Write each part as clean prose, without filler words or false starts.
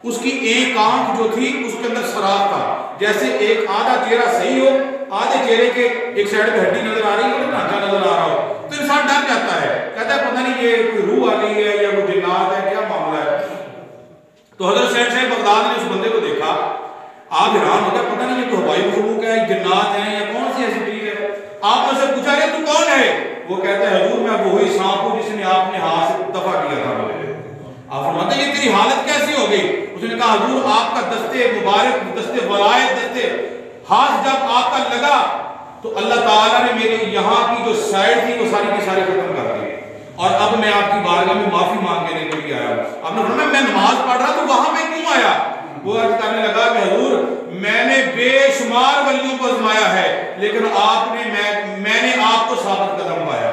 उसकी एक आंख जो थी उसके अंदर शराब था। जैसे एक आधा चेहरा सही हो, आधे चेहरे के एक साइड पे हड्डी नजर आ रही हो, ढांचा नजर आ रहा हो, तो इंसान डर जाता है, कहता है पता नहीं ये कोई रूह आ गई है या कोई जिन्नात है, क्या मामला है। तो हजरत शहंशाह बगदाद ने उस बंदे को देखा, आप हैरान हो गया, पता नहीं ये कोई हवाई मखलूक है, जिन्नात है या कौन सी ऐसी चीज है। आपने से पूछा रे तू कौन है? वो कहता है हजूर मैं वही सांप हूं जिसने आपने हाथ से दफा किया था मुझे। आप फरमाते ये तेरी हालत कैसी हो गई? उसने कहा हजूर आपका दस्ते मुबारक, दस्ते वलायत, दस्ते हाथ जब आपका लगा तो अल्लाह ताला ने मेरी यहाँ की जो साइड थी वो सारी की सारी खत्म कर दी, और अब मैं आपकी बारगाह में माफी मांगने के लिए आया। आपने फरमाया मैं नमाज पढ़ रहा तो वहां पे क्यों आया? वो अर्ज करने लगा कि हजूर मैंने बेशुमार वलियों को आजमाया है, लेकिन मैंने आपको साबित कदम पाया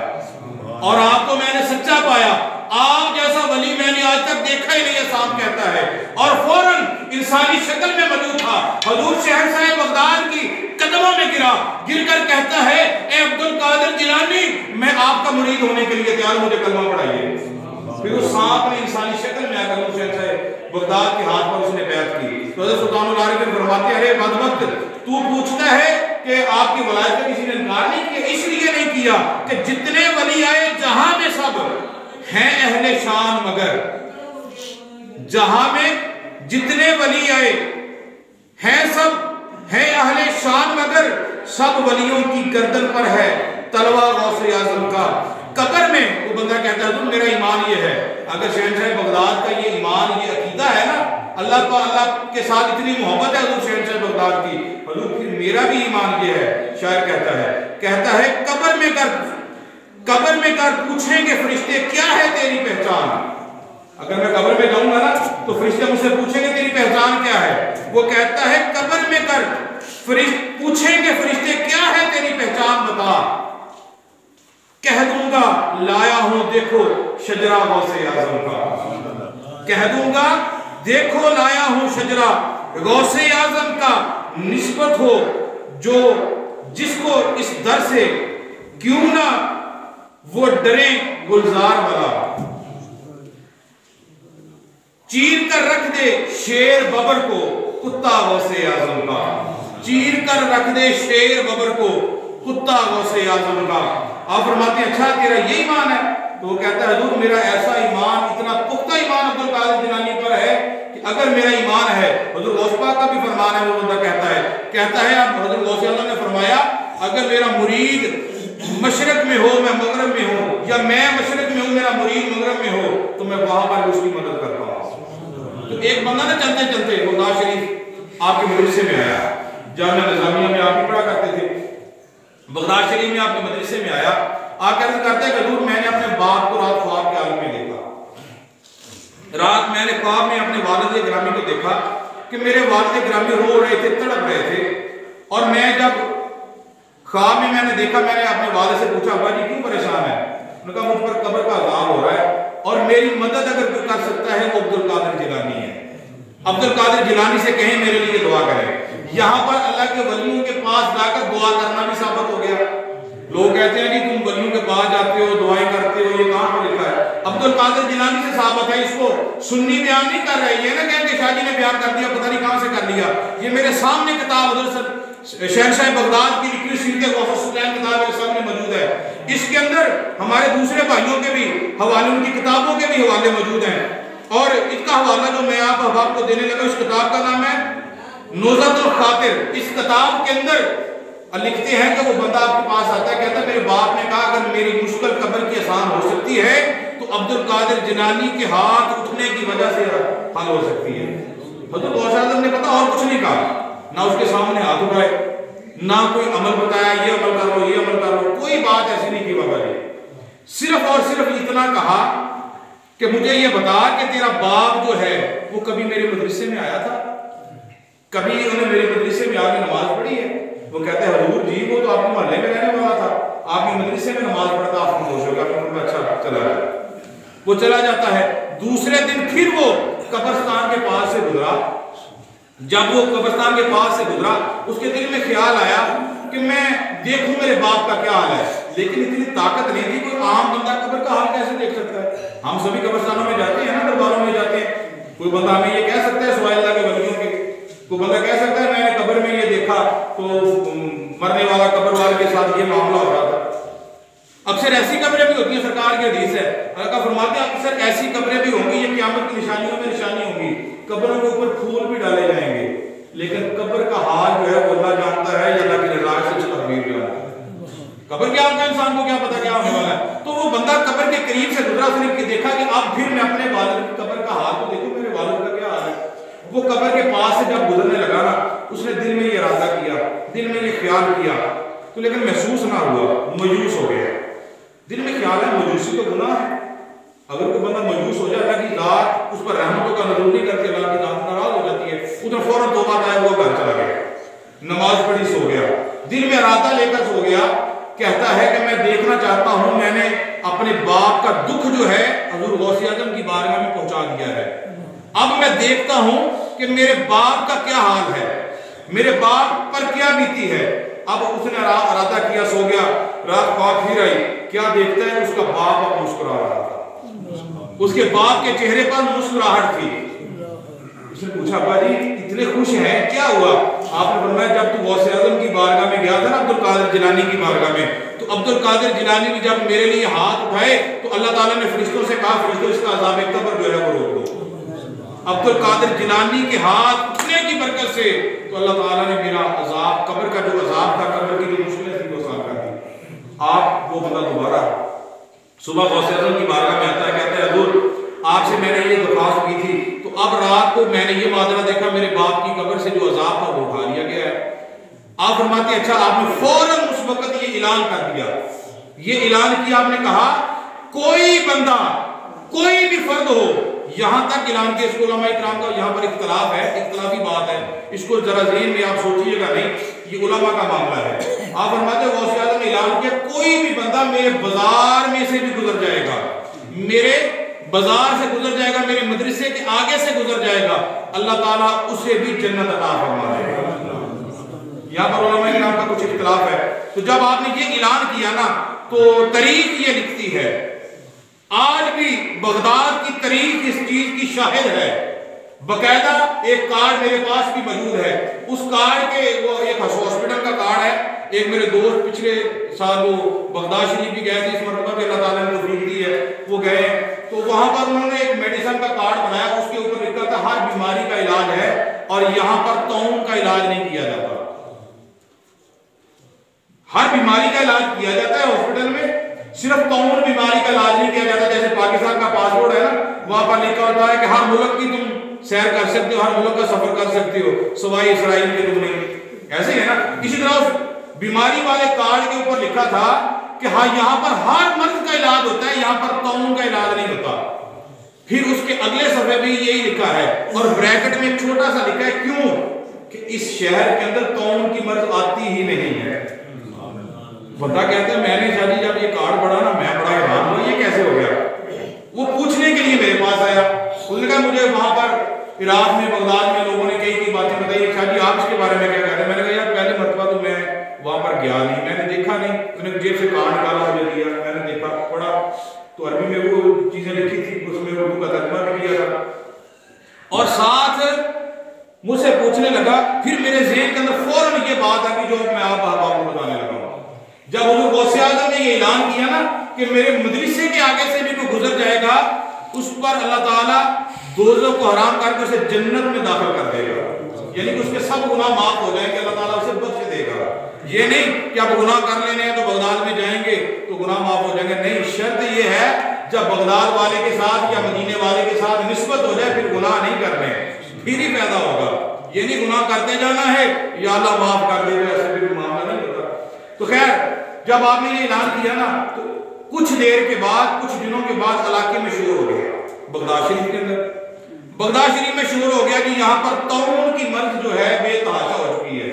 और आपको मैंने सच्चा पाया। आप जैसा वली मैंने आज तक देखा ही नहीं है, साहब कहता है, और फौरन इंसानी शक्ल में मौजूद था। हजूर शहंशाह बगदाद की कदमों में गिरा, गिरकर कहता है ए अब्दुल कादिर जिलानी मैं आपका मुरीद होने के लिए तैयार, मुझे कलमा पढ़ाइए। फिर उस सांप ने इंसानी शक्ल में आकर शहंशाह बगदाद के हाथ पर उसने बैत की। तो हज़रत सुल्तानुल आरिफीन फरमाते अरे बदबख्त तू पूछता है कि आपकी वलायत का किसी ने इनकार नहीं किया, इसलिए नहीं किया कि जितने वली आए जहां में सब हैं अहले शान, मगर जहां में जितने वली आए हैं सब हैं अहले शान, मगर सब वलियों की गर्दन पर है तलवा गौसे आजम का। कब्र में वो बंदा कहता है मेरा ईमान ये है। अगर शहंशाह बगदाद का ये ईमान, ये अकीदा है ना, अल्लाह के साथ इतनी मोहब्बत है हजूर शहंशाह बगदाद की, हजूर फिर मेरा भी ईमान ये है। शायर कहता है कब्र में कर पूछेंगे फरिश्ते क्या है तेरी पहचान। अगर मैं कब्र में जाऊंगा ना तो फरिश्ते मुझसे पूछेंगे तेरी पहचान क्या है। वो कहता है कब्र में कर पूछेंगे फरिश्ते क्या है तेरी पहचान बता, कह दूंगा लाया हूं देखो शजरा गौसे आजम का, कह दूंगा देखो लाया हूं शजरा गौसे आजम का, निस्बत हो जो जिसको इस दर से क्यों ना वो डरे गुलजार वाला, चीर कर रख दे शेर बबर को कुत्ता गौसे आजम का, चीर कर रख दे शेर बबर को कुत्ता गौसे आजम का। आप फरमाते हैं अच्छा तेरा ये ईमान है? तो वो कहता है हजूर मेरा ऐसा ईमान, इतना पुख्ता ईमान अब्दुल कादिर जिलानी पर है कि अगर मेरा ईमान है, हजूर गौस पाक का भी फरमान है, वो बंदा कहता है अब हजूर गौसे आजम ने फरमाया अगर मेरा मुरीद मशरक में हो मैं मगरब में हूं, या मैं मशरक में हूं मेरा मुरीद मगरब में हो, तो मैं वहां पर उसकी मदद करता हूं। तो एक बंदा ना चलते चलते बगदाद शरीफ आपके मदरसे में आया, जामिया निजामिया में आप भी पढ़ा करते थे, बगदाद शरीफ में आपके मदरसे में आया, आकर करते हैं हजूर मैंने अपने बाप को रात ख्वाब के आलम में देखा। रात मैंने ख्वाब में अपने वालिद गिरामी को देखा कि मेरे वालिद गिरामी रो रहे थे, तड़प रहे थे, और मैं जब ख्वाब में मैंने देखा, मैंने अपने वालिद से पूछा अब्बा जी क्यों परेशान है? उन्होंने कहा मुझ पर कब्र का अज़ाब हो रहा है और मेरी मदद अगर कोई कर सकता है वो अब्दुल कादिर जिलानी है। अब्दुल कादिर जिलानी से कहें मेरे लिए दुआ करें। यहाँ पर अल्लाह के वलियों के पास जाकर दुआ करना भी साबित हो गया। लोग कहते हैं कि तुम वलियों के पास जाते हो, दुआएं करते हो, ये कहाँ पर लिखा है? अब्दुल कादिर जिलानी से साबित है। इसको सुन्नी बयान नहीं कर रहे, ये ना कहें कि शाह जी ने बयान कर दिया, पता नहीं कहाँ से कर लिया। ये मेरे सामने किताब शहंशाह बगदाद की लिखी सीरत गौसुलैन किताब मेरे सामने मौजूद है। इसके अंदर हमारे दूसरे भाइयों के भी हवाले, उनकी किताबों के भी हवाले मौजूद हैं, और इसका हवाला जो मैं आप अहबाब को देने लगा, इस किताब का नाम है नुज़हतुल खातिर। इस किताब के अंदर लिखते हैं कि वो बंदा आपके पास आता है, कहता है मेरे बाप ने कहा अगर मेरी मुश्किल कब्र की आसान हो सकती है तो अब्दुल कादिर जिलानी के हाथ उठने की वजह से हल हो सकती है। हज़रत गौस आज़म ने पता और कुछ नहीं कहा, ना उसके सामने हाथ उठाए, ना कोई अमल बताया ये अमल करो ये अमल करो, कोई बात ऐसी नहीं की बाबा जी। सिर्फ और सिर्फ इतना कहा कि मुझे ये बता कि तेरा बाप जो है वो कभी मेरे मदरसे में आया था, कभी उन्होंने मेरे मदरसे में आके नमाज पढ़ी है? वो कहते हैं हजूर जी वो तो आपके मोहल्ले में रहने वाला था, आपके मदरसे में नमाज पढ़ता आप खुश होगा। अच्छा चला जाए, वो चला जाता है। दूसरे दिन फिर वो कब्रिस्तान के पास से गुजरा। जब वो कब्रिस्तान के पास से गुजरा उसके दिल में ख्याल आया कि मैं देखूं मेरे बाप का क्या हाल है, लेकिन इतनी ताकत नहीं थी, कोई आम बंदा कब्र का हाल कैसे देख सकता है? हम सभी कब्रिस्तानों में जाते हैं ना, दरबारों में जाते हैं, कोई बंदा हमें ये कह सकता है कोई बंदा कह सकता है मैंने कब्र में ये देखा तो मरने वाला कब्र वाले के साथ ये मामला हो रहा था। अक्सर ऐसी कब्रें भी होती हैं, सरकार की हदीस है, अल्लाह फरमाते हैं अक्सर ऐसी कब्रें भी होंगी, ये क़यामत की निशानियों में निशानी होंगी, कब्रों के ऊपर फूल भी डाले जाएंगे, लेकिन कब्र का हाल जो है वो अल्लाह जानता है या अल्लाह की रज़ा से उसका तकदीर जानता है। कब्र क्या होता है, इंसान को क्या पता क्या होने वाला है। तो वो बंदा कब्र के करीब से गुजरा, उसने देखा कि अब फिर मैं अपने वालिद की कब्र का हाल तो देखूं, मेरे वालिद का क्या हाल है। वो कब्र के पास से जब गुजरने लगा ना, उसने दिल में ये इरादा किया, दिल में ये ख्याल किया, तो लेकिन महसूस ना हुआ, मयूस हो गया। दिल में ख्याल है मयूसी तो गुनाह है, अगर कोई बंदा मयूस हो जाए, अल्लाह की ज़ात उस पर रहमतों का नज़र नहीं करती, अल्लाह की ज़ात नाराज हो जाती है, उधर फौरन तौबा आया, वो घर चला गया, नमाज पढ़ी, सो गया, दिल में इरादा लेकर सो गया, कहता है कि मैं देखना चाहता हूं, मैंने अपने बाप का दुख जो है हजूर गौसे आज़म की बारगाह में पहुंचा दिया है, अब मैं देखता हूं कि मेरे बाप का क्या हाल है, मेरे बाप पर क्या बीती है। अब उसने इरादा किया, सो गया, रात ख्वाब फिर आई, क्या देखता है उसका बाप अब मुस्कुरा रहा था, उसके बाप के चेहरे पर मुस्कुराहट थी। उसने पूछा अब्बा जी इतने खुश हैं, क्या हुआ। आपने फरमाया जब तू गौसे आज़म की बारगाह में गया था ना, अब्दुल कादिर जिलानी की बारगाह में, तो अब्दुल कादिर जिलानी ने जब मेरे लिए हाथ उठाए तो अल्लाह ताला ने फरिश्तों से कहा, फरिश्तों इसका अज़ाब कब्र जो है वो रोक दो। अब्दुल कादिर जिलानी के हाथ उठने की बरकत से तो अल्लाह ताला ने मेरा अज़ाब, कब्र का जो अज़ाब था, कब्र की जो मुश्किलें थी वो आसान कर दी। आप वो बंदा दोबारा सुबह गौसे आज़म की बारगाह में आता है, कहता है हजूर आपसे मैंने ये दरख्वास्त की थी, तो अब रात को मैंने ये माजरा देखा, मेरे बाप की कब्र से जो अज़ाब था वो उठा लिया गया है। आप फरमाते हैं अच्छा, आपने फौरन उस वक्त ये ऐलान कर दिया, ये ऐलान किया, आपने कहा कोई बंदा, कोई भी फर्द हो, यहां तक ऐलान किया। इसको उलमा इकराम का यहां पर इख्तलाफ है, इख्तलाफी बात है, इसको जरा ज़हन में आप सोचिएगा नहीं, ये उलमा का मामला है। आप फरमाते हैं गौसे आज़म ने ऐलान किया कोई भी बंदा मेरे बाजार में से भी गुजर जाएगा, मेरे बाजार से गुजर जाएगा, मेरे मदरसे के आगे से गुजर जाएगा, अल्लाह ताला उसे भी जन्नत अता फरमा देगा। यहाँ पर उलमा इकराम का कुछ इख्तलाफ है। तो जब आपने ये ऐलान किया ना, तो तारीख ये लिखती है, आज भी बगदाद की तारीख इस चीज की शाहिद है। बकायदा एक कार्ड मेरे पास भी मौजूद है, उस कार्ड के, वो एक हॉस्पिटल का कार्ड है, एक मेरे दोस्त पिछले साल वो बगदाद शरीफ भी गए थे, इस मरतबा भी अल्लाह ताला ने तौफीक दी है, वो गए, तो वहां पर उन्होंने एक मेडिसिन का कार्ड बनाया, उसके ऊपर लिखा था हर बीमारी का इलाज है और यहां पर तौन का इलाज नहीं किया जाता। हर बीमारी का इलाज किया जाता है हॉस्पिटल में, सिर्फ तौन बीमारी का इलाज नहीं किया जाता। जैसे पाकिस्तान का पासपोर्ट है ना, वहां पर लिखा होता है कि हर मुल्क की तुम सैर कर सकते हो, हर मुल्क का सफर कर सकते हो, सवाई इसराइल के तुम नहीं, ऐसे ही है ना। इसी तरह बीमारी वाले कार्ड के ऊपर लिखा था कि हाँ यहाँ पर हर मर्ज का इलाज होता है, यहाँ पर तौन का इलाज नहीं होता। फिर उसके अगले सफे भी यही लिखा है और ब्रैकेट में एक छोटा सा लिखा है क्यों, कि इस शहर के अंदर तौन की मर्ज आती ही नहीं है। बंदा कहता है मैंने शादी जब ये कार्ड पढ़ा ना, मैं बड़ा हैरान हुआ, ये कैसे हो गया। वो पूछने के लिए मेरे पास आया, उसने कहा मुझे वहां पर इराक में, बगदाद में लोगों ने कई बातें बताई, शादी आप इसके बारे में क्या कहते हैं। मैंने कहा यार पहले मरतबा तो मैं वहां पर गया नहीं, मैंने देखा नहीं, उन्होंने जेब से कार्ड निकाला, मुझे दिया, मैंने देखा, पढ़ा, तो अरबी में वो चीजें लिखी थी, उसमें उर्दू का तर्जुमा भी किया था, और साथ मुझसे पूछने लगा। फिर मेरे ज़हन के अंदर फौरन ये बात आ कि जो मैं आपको बताने लगा। जब हुज़ूर गौसे आज़म ने ये ऐलान किया ना कि मेरे मदरसे के आगे से भी कोई गुजर जाएगा, उस पर अल्लाह ताला दोज़ख को हराम करके उसे जन्नत में दाखिल कर देगा, यानी कि उसके सब गुनाह माफ हो जाएंगे, अल्लाह ताला उसे बख्श देगा। ये नहीं कि आप गुनाह कर लेने हैं तो बगदाद में जाएंगे तो गुनाह माफ हो जाएंगे, नहीं, शर्त ये है जब बगदाद वाले के साथ या मदीने वाले के साथ निस्बत हो जाए फिर गुनाह नहीं करने, फिर ही पैदा होगा। ये नहीं गुनाह करते जाना है या अल्लाह माफ कर देगा, ऐसे भी मामला नहीं होता। तो खैर जब आपने ये ऐलान किया ना, तो कुछ देर के बाद, कुछ दिनों के बाद इलाके में शोर हो गया, बगदाद शरीफ के अंदर, बगदाद शरीफ में शोर हो गया कि यहाँ पर तौन की मर्ज जो है बेतहाशा हो चुकी है।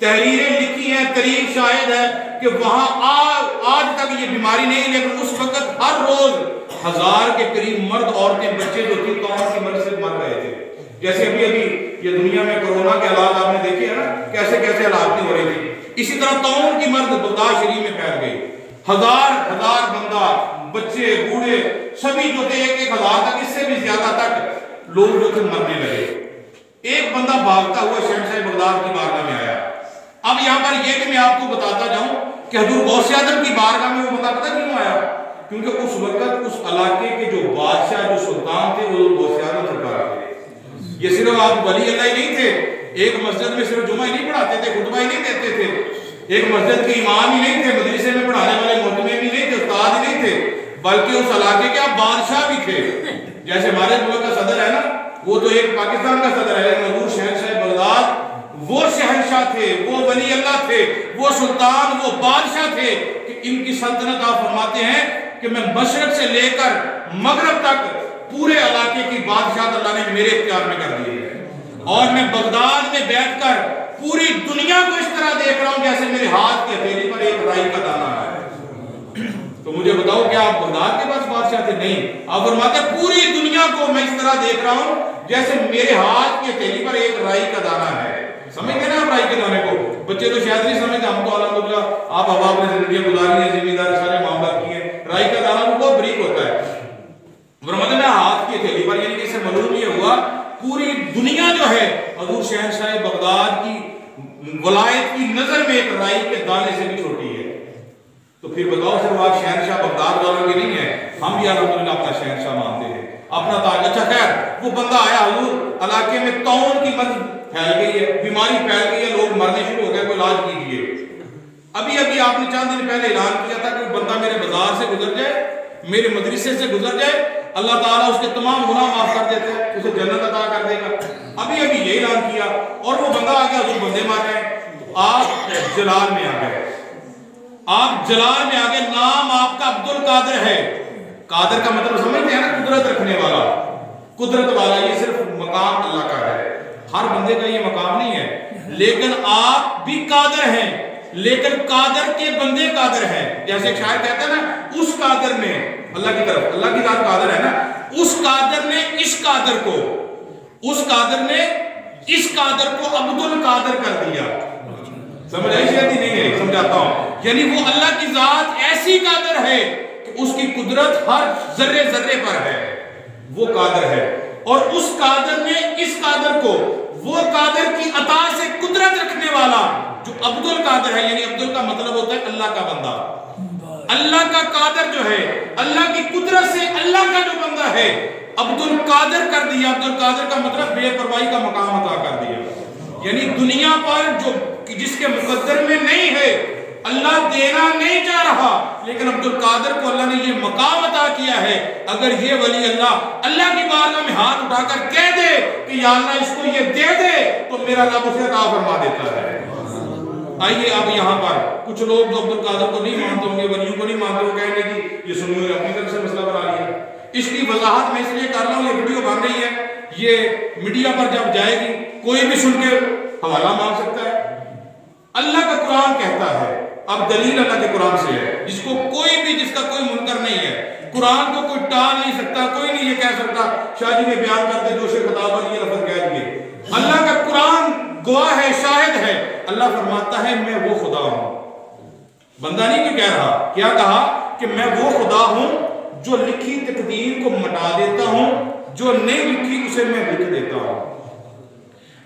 तहरीरें लिखी हैं, तारीख शायद है कि वहां आज तक ये बीमारी नहीं, लेकिन उस वक्त हर रोज 1000 के करीब मर्द, औरतें, बच्चे जो थी तौन की मर्ज से मर रहे थे। जैसे अभी ये दुनिया में कोरोना के हालात आपने देखे हैं ना, कैसे कैसे हालात हो रही थी, इसी तरह तौन की मर्द बगदाद शरीफ में फैल गई। 1000 बंदा, बच्चे, बूढ़े, सभी जो थे 1-1000 तक, इससे भी ज्यादा तक लोग जो थे मरने लगे। एक बंदा भागता हुआ शहंशाह बगदाद की बारगाह में आया। अब यहाँ पर यह भी मैं आपको बताता जाऊं कि हजूर गौसे आजम की बारगाह में वो बंदा पता क्यों आया? क्योंकि उस वक्त उस इलाके के जो बादशाह, जो सुल्तान थे, वो गौसे आजम सरकार थे। ये सिर्फ आप वली अल्लाह ही नहीं थे, एक मस्जिद में सिर्फ जुमा ही नहीं पढ़ाते थे, खुतबा ही नहीं देते थे, एक मस्जिद के इमाम ही नहीं थे, मदरसे में पढ़ाने वाले मोहतमिम भी नहीं थे, उस्ताद ही नहीं थे, बल्कि उस इलाके के आप बादशाह भी थे। जैसे हमारे मुल्क का सदर है ना, वो तो एक पाकिस्तान का सदर है, लेकिन हजूर शहंशाह बगदाद वो शहंशाह थे, वो वली अल्लाह थे, वो सुल्तान, वो बादशाह थे कि इनकी सल्तनत आप फरमाते हैं कि मैं मशरक से लेकर मगरब तक पूरे इलाके की बादशाह अल्लाह ने मेरे इख्तियार में कर दी है, और मैं बगदाद में बैठकर पूरी दुनिया को इस तरह देख रहा हूं जैसे मेरे हाथ की हथेली पर एक राई का दाना है। तो मुझे बताओ, क्या आप बगदाद के पास बादशाह थे? नहीं। आप फरमाते पूरी दुनिया को मैं इस तरह देख रहा हूं जैसे मेरे हाथ की हथेली पर एक राई का दाना है। समझते ना आप राई के दाने को? बच्चे तो शायद नहीं समझते, हम तो अल्हम्दुलिल्लाह आप हवा अपने जिंदगी गुजारी है, जिम्मेदार सारे मामला किए। राई का दाना तो बहुत बरीक होता है। फरमाते मैं हाथ की हथेली पर, यानी कि इससे मालूम ये हुआ पूरी दुनिया जो है हजूर शहंशाह बगदाद की वलायत की नजर में एक राई के दाने से भी छोटी है। तो फिर बताओ, सिर्फ आप शहंशाह बगदाद वालों की नहीं है, हम भी अल्हम्दुलिल्लाह अपना शहंशाह मानते हैं, अपना ताज। अच्छा खैर, वो बंदा आया, हजूर इलाके में तौन की मर्ज फैल गई है, बीमारी फैल गई है, लोग मरने शुरू हो गए, कोई इलाज कीजिए। अभी अभी आपने चंद दिन पहले ऐलान किया था कि बंदा मेरे बाजार से गुजर जाए, मेरे मदरसे से गुजर जाए, अल्लाह ताला उसके तमाम गुनाह माफ कर देते हैं, उसे जन्नत अता कर देगा। अभी अभी ये ऐलान किया और वो बंदा आ गया, हजूर बंदे मार रहे हैं। आप जलाल में आ गए, आप जलाल में आ गए, नाम आपका अब्दुल कादिर है। कादिर का मतलब समझते हैं ना, कुदरत रखने वाला, कुदरत वाला। ये सिर्फ मकाम अल्लाह का है, हर बंदे का ये मकाम नहीं है। लेकिन आप भी कादिर हैं, लेकिन कादिर के बंदे कादिर हैं। जैसे एक शायर कहता है ना, उस कादिर ने अल्लाह की तरफ, अल्लाह की जात कादिर है ना, उस कादिर ने इस कादिर को, उस कादिर ने इस कादिर को अब्दुल कादिर कर दिया। समझ आई? शायद नहीं है, समझाता हूं। यानी वो अल्लाह की जात ऐसी कादिर है कि उसकी कुदरत हर जर्रे जर्रे पर है, वो कादिर है। और उस कादिर ने इस कादिर को, वो कादिर की अता से कुदरत रखने वाला जो अब्दुल कादिर है, यानी अब्दुल का मतलब होता है अल्लाह का बंदा। अल्लाह का कादिर जो है, अल्लाह की कुदरत से अल्लाह का जो बंदा है, अब्दुल कादिर कर दिया। अब्दुल कादिर का मतलब बेपरवाही का मकाम अता कर दिया। यानी दुनिया पर जो जिसके मुकद्दर में नहीं है, अल्लाह देना नहीं चाह रहा, लेकिन अब्दुल कादिर को अल्लाह ने ये मकाम अता किया है। अगर ये वली अल्लाह की बारगाह में हाथ उठाकर कह दे कि या अल्लाह इसको ये दे दे, तो मेरा रब उसे अता फरमा देता है। आइए अब यहाँ पर कुछ लोग जो अब्दुल कादिर को नहीं मानते होंगे, वलियों को नहीं मानते, वो कहेंगे कि ये सुनिए अपनी तरफ से मसला बना लिया। इसकी वजाहत मैं इसलिए कर रहा हूँ, ये वीडियो बन रही है, ये मीडिया पर जब जाएगी कोई भी सुन के हवाला मांग सकता है। अल्लाह का कुरान कहता है, अब दलील अल्लाह के कुरान से है, जिसको कोई भी, जिसका कोई मुनकर नहीं है, कुरान को कोई टाल नहीं सकता, कोई नहीं ये कह सकता शाह जी ने बयान करते जोशे खिताब ये लफ्ज कह दिए। अल्लाह का कुरान गवाह है, शाहिद है। अल्लाह फरमाता है मैं वो खुदा हूं। बंदा नहीं क्यों कह रहा, क्या कहा कि मैं वो खुदा हूं जो लिखी तकदीर को मिटा देता हूं, जो नहीं लिखी उसे मैं लिख देता हूं।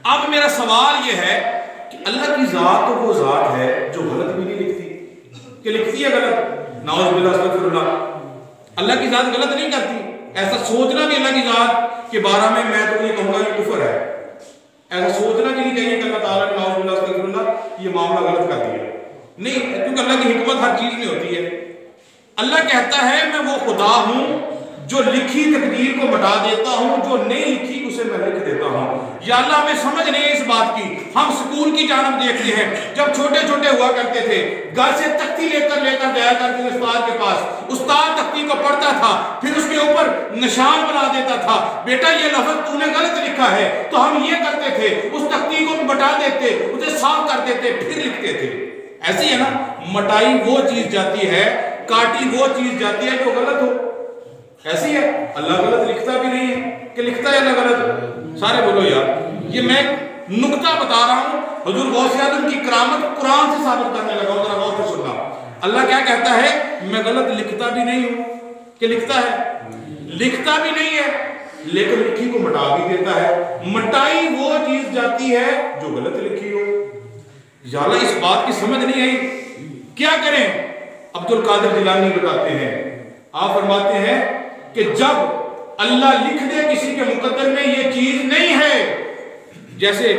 अब मेरा सवाल यह है कि अल्लाह की जात तो वो जात है जो गलत भी नहीं लिखती, कि लिखती है गलत? नाउज़ुबिल्लाह अस्तगफिरुल्लाह। अल्लाह की जात गलत नहीं करती। ऐसा सोचना भी अल्लाह की जात के बारे में मैं तो ये कहूंगा ये कुफर है। ऐसा सोचना भी नहीं चाहिए कि अल्लाह ताला ने नाउज़ुबिल्लाह अस्तगफिरुल्लाह ये मामला गलत कर दिया। नहीं, क्योंकि अल्लाह की हिकमत हर चीज में होती है। अल्लाह कहता है मैं वो खुदा हूं जो लिखी तकदीर को मिटा देता हूं, जो नहीं लिखी उसे मैं लिख देता हूं। या अल्लाह हमें समझ नहीं है इस बात की। हम स्कूल की जानब देखते हैं, जब छोटे छोटे हुआ करते थे, घर से तख्ती लेकर जाया करते थे उस्ताद के पास, उस्ताद तख्ती को पढ़ता था, फिर उसके ऊपर निशान बना देता था, बेटा ये लफ्ज तूने गलत लिखा है। तो हम ये करते थे, उस तख्ती को मिटा देते, उसे साफ कर देते, फिर लिखते थे। ऐसी है ना, मटाई वो चीज जाती है, काटी वो चीज जाती है जो गलत हो। ऐसी है, अल्लाह गलत लिखता भी नहीं है कि लिखता है अल्लाह गलत। सारे बोलो यार, ये मैं नुक्ता बता रहा हूं, हुजूर गौसे आजम की करामत कुरान से साबित करने लगा हूं। जरा गौर से सुनना, अल्लाह क्या कहता है, मैं गलत लिखता भी नहीं हूं, कि लिखता है, लिखता भी नहीं है, लेकिन लिखी को मिटा भी देता है। मिटाई वो चीज जाती जाती है जो गलत लिखी हो। या अल्लाह इस बात की समझ नहीं आई, क्या करें? अब्दुल कादिर जिलानी बताते हैं, आप फरमाते हैं कि जब अल्लाह लिख दे किसी के मुकद्दर में ये चीज नहीं है, जैसे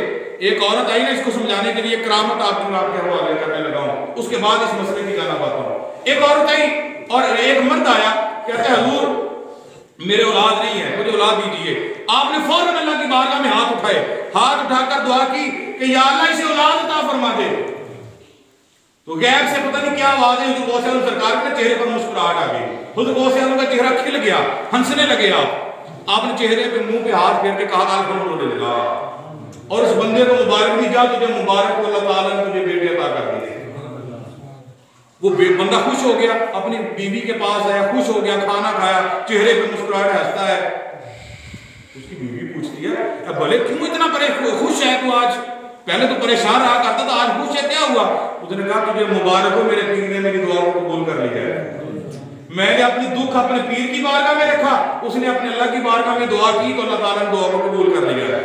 एक औरत आई ना, इसको समझाने के लिए करामत आपके हवाले करने लगा हूं, उसके बाद इस मसले की जाना पाता हूं। एक औरत आई और एक मर्द आया, कहता है हुजूर मेरे औलाद नहीं है, मुझे औलाद दीजिए। आपने फौरन अल्लाह की बारगाह में हाथ उठाए, हाथ उठाकर दुआ की कि या अल्लाह इसे औलाद अता फरमा दे। तो गैब से पता नहीं क्या आवाज है, हुजूर गौसे आज़म सरकार के चेहरे पर मुस्कुराहट आ गई, खुद गौसे आज़म का चेहरा खिल गया, हंसने लगे। आपने चेहरे पे मुंह पे हाथ फेर के कहा अल्हम्दुलिल्लाह, और उस बंदे को मुबारक दी, जा तुझे मुबारक हो, अल्लाह ताला ने तुझे बेटे अता कर दिए। वो बंदा खुश हो गया, अपनी बीवी के पास आया, खुश हो गया, खाना खाया, चेहरे पे मुस्कुराहट, हंसता है। उसकी बीवी पूछती है भले क्यों इतना खुश है तू आज, पहले तो परेशान रहा करता था, आज खुश है, क्या हुआ? उसने कहा तुझे मुबारक हो, मेरे पीर ने मेरी दुआ को कबूल कर लिया है। मैंने अपनी दुख अपने पीर की बारगाह में रखा, उसने अपने अल्लाह की बारगाह में दुआ की तो अल्लाह ताला ने दुआ को कबूल कर लिया है।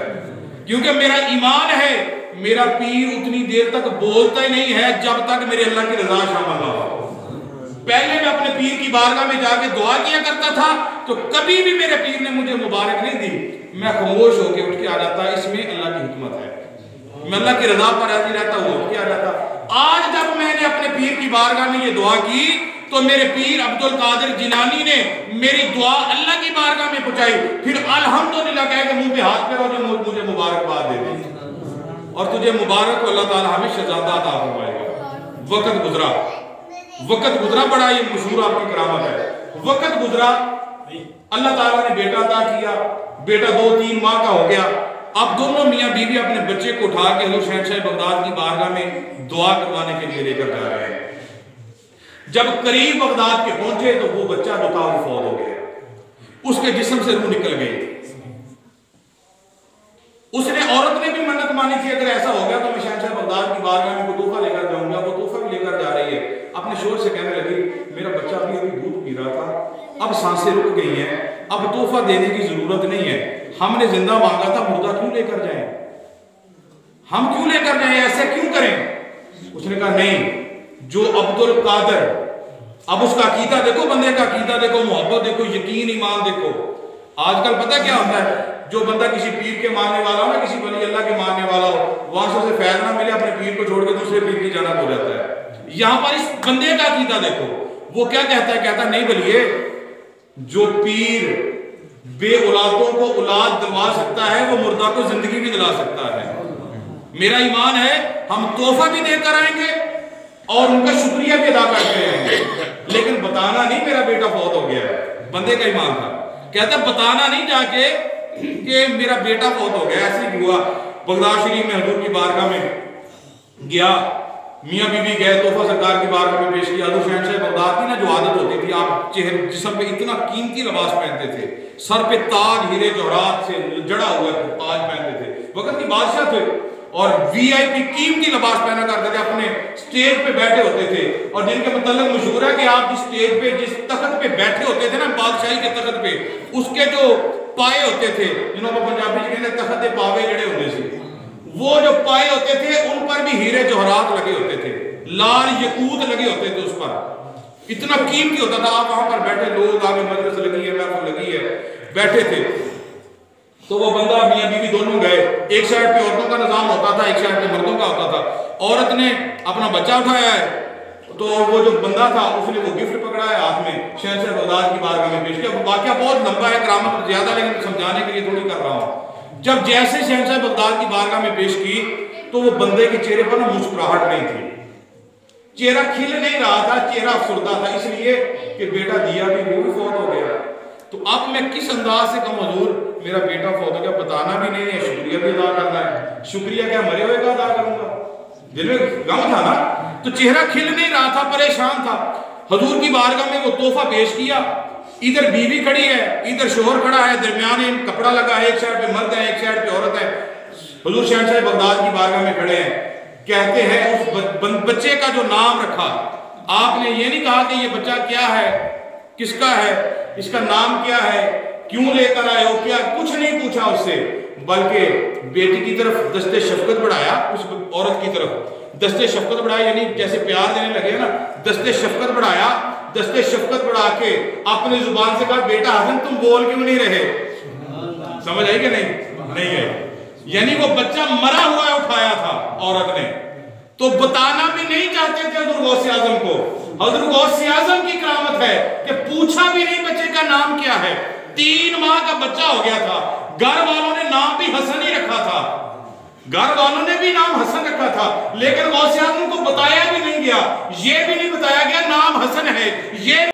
क्योंकि मेरा ईमान है, मेरा पीर उतनी देर तक बोलता ही नहीं है जब तक मेरे अल्लाह की रजा शामिल ना हो। पहले मैं अपने पीर की बारगाह में जाके दुआ किया करता था, तो कभी भी मेरे पीर ने मुझे मुबारक नहीं दी, मैं खामोश होकर उठ के आ जाता। इसमें अल्लाह की हिकमत है, मैं अल्लाह की रजा पर राजी रहता हूँ, उठ के आ जाता। आज जब मैंने अपने पीर की बारगाह में ये दुआ की तो मेरे पीर अब्दुल कादिर जिलानी ने मेरी दुआ अल्लाह की बारगाह में पहुंचाई, फिर अल्हम्दुलिल्लाह कह के मुंह पे हाथ फेरा जो मुझे मुबारकबाद दे दी, और तुझे मुबारक अल्लाह ताला हमेशा ज़्यादा अता फरमाएगा। वक्त गुजरा, बड़ा ये मशहूर आपकी करामत है। वक्त गुजरा, अल्लाह ताला ने बेटा अता किया, बेटा 2-3 माह का हो गया। अब दोनों मियाँ बीवी अपने बच्चे को उठा के हुजूर शहंशाह बगदाद की बारगाह में दुआ करवाने के लिए लेकर जा रहे हैं। जब करीब बगदाद के पहुंचे तो वो बच्चा जो था वो फौत हो गया, उसके जिस्म से रूह निकल गई। उसने, औरत ने भी मन्नत मानी थी अगर ऐसा हो गया तो मैं शहंशाह बगदाद की बारगाह में कोई तोहफा लेकर जाऊंगा। वो तोहफा भी लेकर जा रही है, अपने शोर से कहने लगी मेरा बच्चा अभी दूध पी रहा था, अब सांसें रुक गई हैं, अब तोहफा देने की जरूरत नहीं है, हमने जिंदा मांगा था, मुर्दा क्यों लेकर जाएं, हम क्यों लेकर जाएं, ऐसे क्यों करें? उसने कहा नहीं, जो अब्दुल कादिर, अब उसका अकीदा देखो, बंदे का अकीदा देखो, मोहब्बत देखो, यकीन ईमान देखो। आजकल पता क्या होता है, जो बंदा किसी पीर के मानने वाला हो ना, किसी वली अल्लाह के मानने वाला हो, वहां से उसे फैज ना मिले, अपने पीर को छोड़ के दूसरे पीर की जानब हो जाता है। यहां पर इस बंदे का अकीदा देखो, वो क्या कहता है, कहता नहीं बलिए, जो पीर बे औलादों को औलाद दिलवा सकता है वो मुर्दा को जिंदगी भी दिला सकता है। मेरा ईमान है, हम तोहफा भी देकर आएंगे और उनका शुक्रिया भी अदा करते रहेंगे, लेकिन बताना नहीं मेरा बेटा फौत हो गया है। बंदे का ईमान था, कहता बताना नहीं जाके कि मेरा बेटा फौत हो गया। ऐसे ही हुआ, बगदाद शरीफ में हजूर की बारगाह में गया, मियाँ बीवी गए, तोहफा सरकार की बारगाह में पेश किया। हजूर शहंशाह बगदाद की ना जो आदत होती थी, आप चेहरे जिस्म पे इतना कीमती लिबास पहनते थे, सर पे ताज हीरे जवाहरात से जड़ा हुआ ताज पहनते थे, वक्त के बादशाह थे, और वीआईपी कीमती लिबास पहना करते थे, अपने स्टेज पे बैठे होते थे, और जिनके मतलब मशहूर है कि आप जिस स्टेज पे, जिस तख्त पे बैठे होते थे ना, बादशाही के तख्त पे, उसके जो पाए होते थे, जिन्होंने पंजाबी जी कहते तख्त दे पावे जड़े होते थे, वो जो पाए होते थे उन पर भी हीरे जवाहरात लगे होते थे, लाल यकूत लगे होते थे उस पर, इतना कीमती होता था। आप वहां पर बैठे, लोग आगे मजलिस लगी है, महफिल लगी है, बैठे थे, तो वो बंदा मियाँ बीवी दोनों गए। एक साइड पे औरतों का निजाम होता था, एक साइड पे मर्दों का होता था। औरत ने अपना बच्चा उठाया है, तो वो जो बंदा था उसने वो गिफ्ट पकड़ा है हाथ में, शहंशाह बगदाद की बारगाह में पेश किया। वाकया बहुत लंबा है, करामत ज्यादा, लेकिन समझाने के लिए थोड़ी कर रहा हूँ। जब जैसे शहंशाह बगदाद की बारगाह में पेश की तो वो बंदे के चेहरे पर ना मुस्कुराहट नहीं थी, चेहरा खिल नहीं रहा था, चेहरा अफसरदा था, इसलिए कि बेटा दिया भी वो भी फौत हो गया। तो अब मैं किस अंदाज से कहूँ हजूर मेरा बेटा फौत हो गया, बताना भी नहीं है, शुक्रिया भी अदा करना है। शुक्रिया क्या मरे हुए का अदा करूंगा, दिल में गम था ना, तो चेहरा खिल नहीं रहा था, परेशान था। हजूर की बारगाह में वो तोहफा पेश किया, इधर बीवी खड़ी है, इधर शोहर खड़ा है, दरमियान में कपड़ा लगा है, एक साइड पे मर्द है, एक साइड पे औरत है। हुजूर शहंशाह बगदाद की बारगाह में खड़े हैं, कहते हैं उस बच्चे का जो नाम रखा, आपने ये नहीं कहा कि ये बच्चा क्या है, किसका है, इसका नाम क्या है, क्यों लेकर आए हो, क्या, कुछ नहीं पूछा उससे। बल्कि बेटी की तरफ दस्ते शफकत बढ़ाया, उस औरत की तरफ दस्ते शफकत बढ़ाया, यानी जैसे प्यार देने लगे ना, दस्ते शफकत बढ़ाया। दस्ते शफकत बढ़ा के अपनी जुबान से कहा, बेटा हसन तुम बोल क्यों नहीं रहे? समझ आई कि नहीं आई? यानी वो बच्चा मरा हुआ उठाया था औरत ने, तो बताना भी नहीं चाहते थे हज़रत गौस आज़म को। हज़रत गौस आज़म की करामत है कि पूछा भी नहीं बच्चे का नाम क्या है। 3 माह का बच्चा हो गया था, घर वालों ने नाम भी हसन ही रखा था, घर वालों ने भी नाम हसन रखा था, लेकिन गौस आज़म को बताया भी नहीं गया, ये भी नहीं बताया गया नाम हसन है, ये